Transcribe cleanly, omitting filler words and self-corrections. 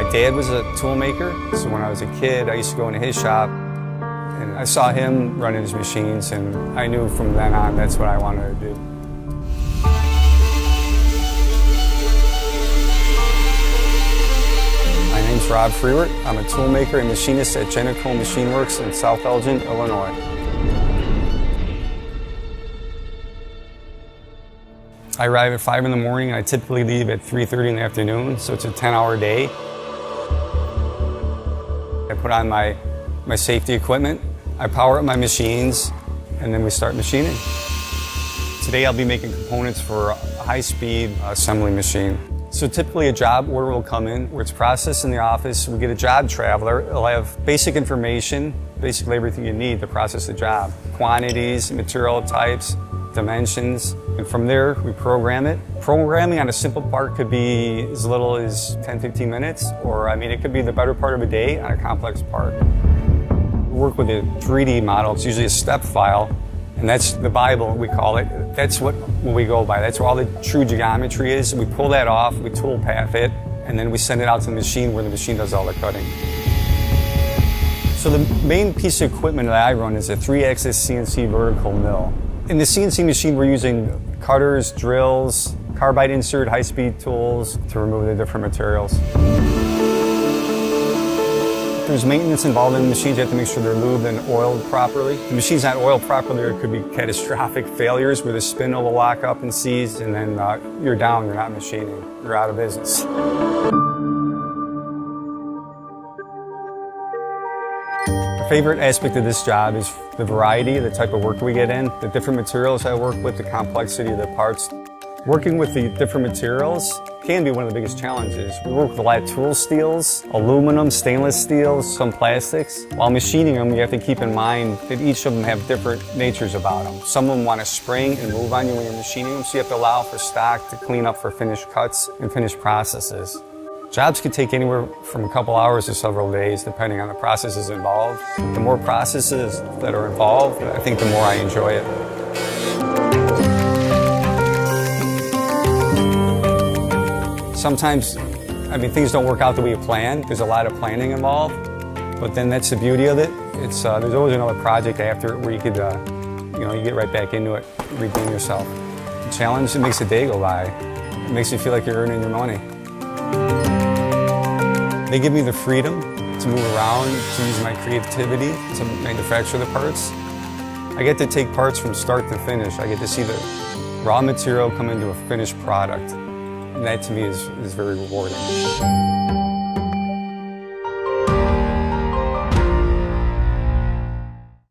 My dad was a toolmaker, so when I was a kid, I used to go into his shop, and I saw him running his machines, and I knew from then on that's what I wanted to do. My name's Rob Fewert. I'm a toolmaker and machinist at Jeniko Machine Works in South Elgin, Illinois. I arrive at 5 in the morning, and I typically leave at 3:30 in the afternoon, so it's a 10-hour day. I put on my safety equipment, I power up my machines, and then we start machining. Today I'll be making components for a high-speed assembly machine. So typically a job order will come in where it's processed in the office. We get a job traveler. It'll have basic information, basically everything you need to process the job. Quantities, material types, dimensions, and from there we program it. Programming on a simple part could be as little as 10-15 minutes, or it could be the better part of a day on a complex part. We work with a 3D model. It's usually a step file, and that's the Bible, we call it. That's what we go by. That's where all the true geometry is. We pull that off, we tool path it, and then we send it out to the machine where the machine does all the cutting. So the main piece of equipment that I run is a 3-axis CNC vertical mill. In the CNC machine, we're using cutters, drills, carbide insert, high-speed tools to remove the different materials. There's maintenance involved in the machines. You have to make sure they're lubed and oiled properly. If the machine's not oiled properly, there could be catastrophic failures where the spindle will lock up and seize, and then you're down, you're not machining, you're out of business. My favorite aspect of this job is the variety, the type of work we get in, the different materials I work with, the complexity of the parts. Working with the different materials can be one of the biggest challenges. We work with a lot of tool steels, aluminum, stainless steels, some plastics. While machining them, you have to keep in mind that each of them have different natures about them. Some of them want to spring and move on you when you're machining them, so you have to allow for stock to clean up for finished cuts and finished processes. Jobs can take anywhere from a couple hours to several days, depending on the processes involved. The more processes that are involved, I think the more I enjoy it. Sometimes, things don't work out the way you planned. There's a lot of planning involved, but then that's the beauty of it. There's always another project after it where you could, you get right back into it, redeem yourself. The challenge, it makes the day go by. It makes you feel like you're earning your money. They give me the freedom to move around, to use my creativity to manufacture the parts. I get to take parts from start to finish. I get to see the raw material come into a finished product. And that to me is very rewarding.